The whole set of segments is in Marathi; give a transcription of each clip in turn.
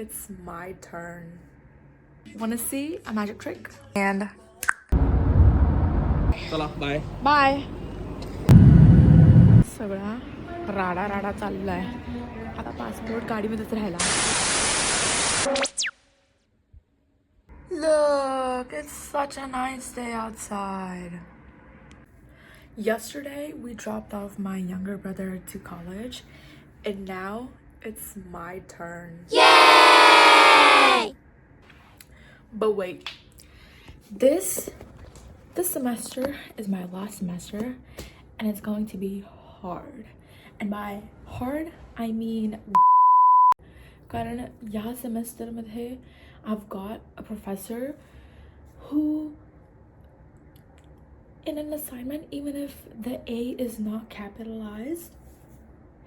it's my turn. Wanna see a magic trick? And चला बाय बाय. सगळा राडा राडा चाललाय. आता पासपोर्ट गाडीमध्येच राहिला. Look, it's such a nice day outside. Yesterday we dropped off my younger brother to college, and now it's my turn. Yay! But wait, this semester is my last semester, and it's going to be hard. And by hard, I mean कारण या सेमेस्टरमध्ये I've got a professor who, in an assignment, even if the A is not capitalized,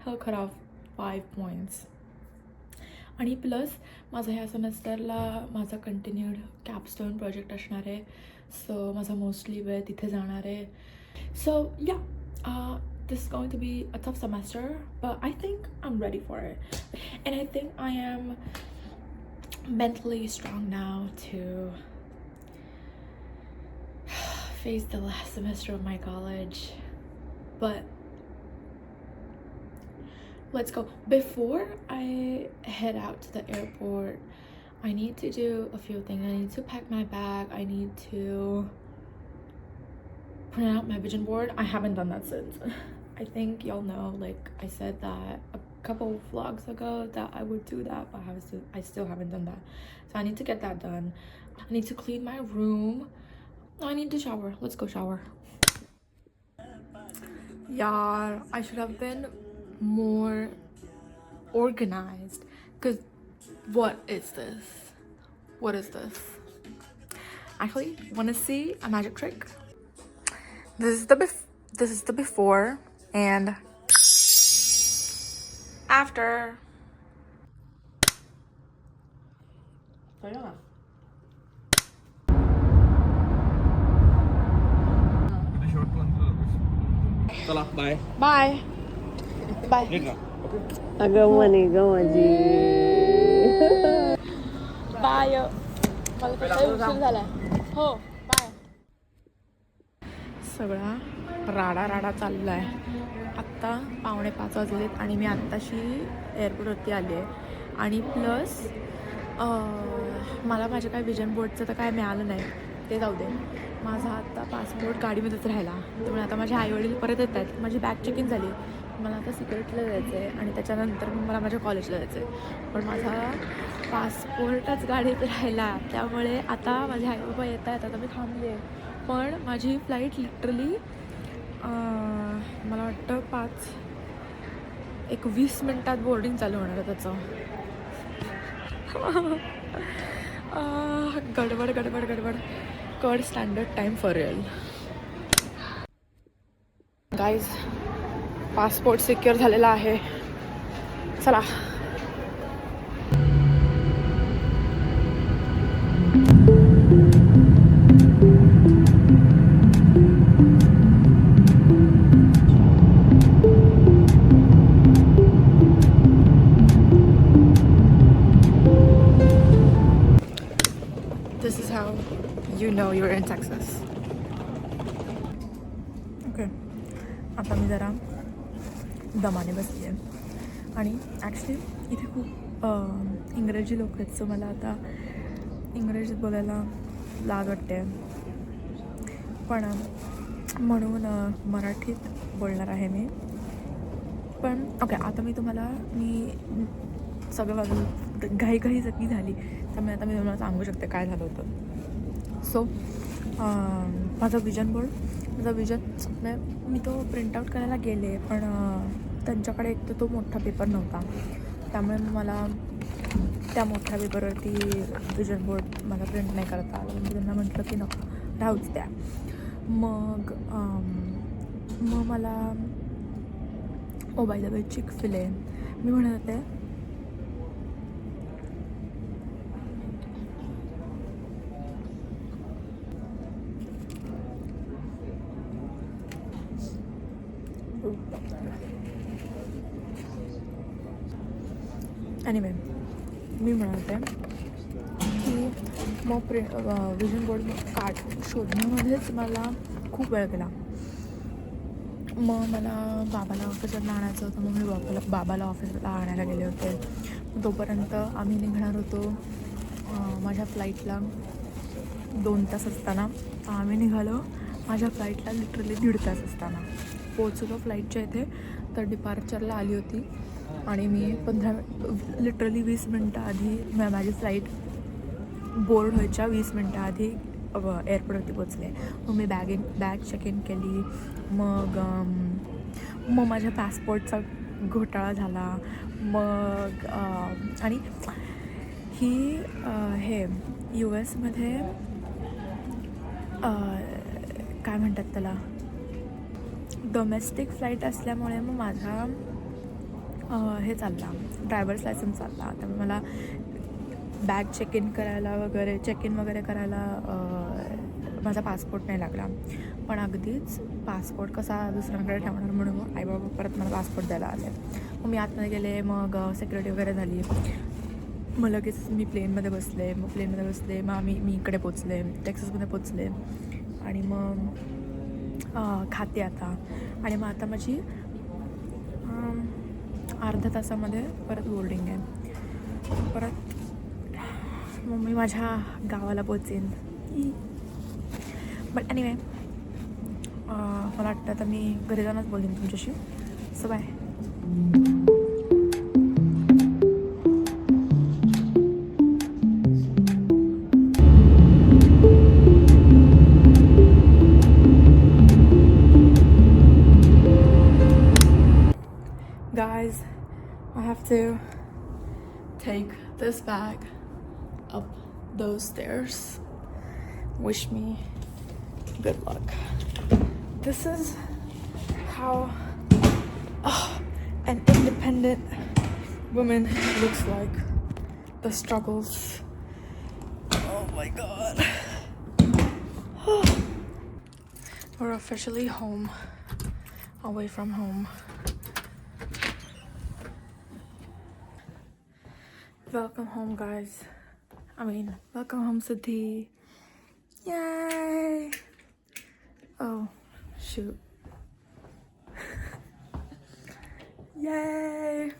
he'll cut off 5 points. आणि प्लस माझा ह्या सेमेस्टरला माझा कंटिन्यूड कॅपस्टोन प्रोजेक्ट असणार आहे. सो माझा मोस्टली वेळ तिथे जाणार आहे. सो या this is going to be a tough semester, but I think I'm ready for it. And I think I am mentally strong now to face the last semester of my college. But let's go. Before I head out to the airport, I need to do a few things. I need to pack my bag. I need to print out my vision board. I haven't done that since. I think y'all know, like I said that a couple vlogs ago that I would do that, but I still haven't done that. So I need to get that done. I need to clean my room. I need to shower. Let's go shower. Yeah, I should have been more organized. Cause what is this? What is this? Actually, wanna see a magic trick? This is the before and after. चला बाय Bye. Bye. Agam जी Bye. मला तसाही उशीर झालाय. हो बाय. सगळा राडा राडा चाललाय. आत्ता 4:45 वाजलेत आणि मी आत्ताशी एअरपोर्टवरती आली आहे. आणि प्लस मला माझ्या काय विजन बोर्डचं तर काय मिळालं नाही, ते जाऊ दे. माझा आत्ता पासपोर्ट गाडीमध्येच राहिला. त्यामुळे आता माझे आईवडील परत येत आहेत. माझी बॅग चेक इन झाली. मला आता सिक्युरिटीला जायचं आहे आणि त्याच्यानंतर मला माझ्या कॉलेजला जायचं आहे. पण माझा पासपोर्टच गाडीत राहिला. त्यामुळे आता माझे आई बाबा येत आहेत. आता मी थांबले आहे. पण माझी फ्लाईट लिटरली मला वाटतं 20 मिनटात बोर्डिंग चालू होणार आहे त्याचं. गडबड गडबड गडबड. कड standard time for real. Guys, passport secure झालेला आहे. चला. This is how you know you're in Texas. Okay. आता मी जरा दमाने बसली आहे. आणि ॲक्च्युली इथे खूप इंग्रजी लोक आहेत. सो मला आता इंग्रजीत बोलायला लाज वाटते. पण म्हणून मराठीत बोलणार आहे मी. पण ओके, आता मी सगळं बाजू घाई सगळी झाली. त्यामुळे आता मी तुम्हाला सांगू शकते काय झालं होतं. सो माझा विजन मी तो प्रिंटआउट करायला गेले. पण त्यांच्याकडे एक तर तो मोठा पेपर नव्हता. त्यामुळे मला त्या मोठ्या पेपरवरती विजन बोर्ड मला प्रिंट नाही करता आलं. मी त्यांना म्हटलं की नको, राहूच द्या. मग मला बाय द वे चिक-फील-ए मी म्हणत होते एनिवे, मी म्हणते की मग विजन बोर्ड शोधण्यामध्येच मला खूप वेळ गेला. मग मला बाबाला ऑफिसला आणायचं होतं, मग मी बाबाला ऑफिसला आणायला गेले होते. तोपर्यंत आम्ही निघणार होतो माझ्या फ्लाईटला 2 तास असताना. आम्ही निघालो माझ्या फ्लाईटला लिटरली 1.5 तास असताना. पोचलो फ्लाईटच्या इथे तर डिपार्चरला आली होती आणि मी 20 मिनटं आधी माझी फ्लाईट बोर्ड व्हायच्या 20 मिनटं आधी एअरपोर्टवरती पोचले. मग मी बॅग चेक इन केली. मग माझ्या पासपोर्टचा घोटाळा झाला. मग आणि ही हे US मध्ये काय म्हणतात त्याला, डोमेस्टिक फ्लाईट असल्यामुळे मग माझा हे चालला, ड्रायव्हर्स लायसन्स चालला. त्यामुळे मला बॅग चेक इन वगैरे करायला माझा पासपोर्ट नाही लागला. पण अगदीच पासपोर्ट कसा दुसऱ्यांकडे ठेवणार म्हणून मग आईबाबा परत मला पासपोर्ट द्यायला आले. मग मी आतमध्ये गेले. मग सिक्युरिटी वगैरे झाली. मग लगेच मी प्लेनमध्ये बसले. मग मी इकडे पोचले, टेक्सासमध्ये पोचले. आणि मग खाते आता. आणि मग आता माझी अर्ध्या तासामध्ये परत बोर्डिंग आहे. परत मग मी माझ्या गावाला पोचेन. बट एनिवे मला वाटतं आता मी घरी जाऊनच बोलेन तुमच्याशी. So bye. Guys, I have to take this bag up those stairs. Wish me good luck. This is how an independent woman looks like. The struggles. Oh my god. We're officially home. Away from home. Welcome home, guys. Welcome home, Siddhi. Yay! Oh, shoot. Yay!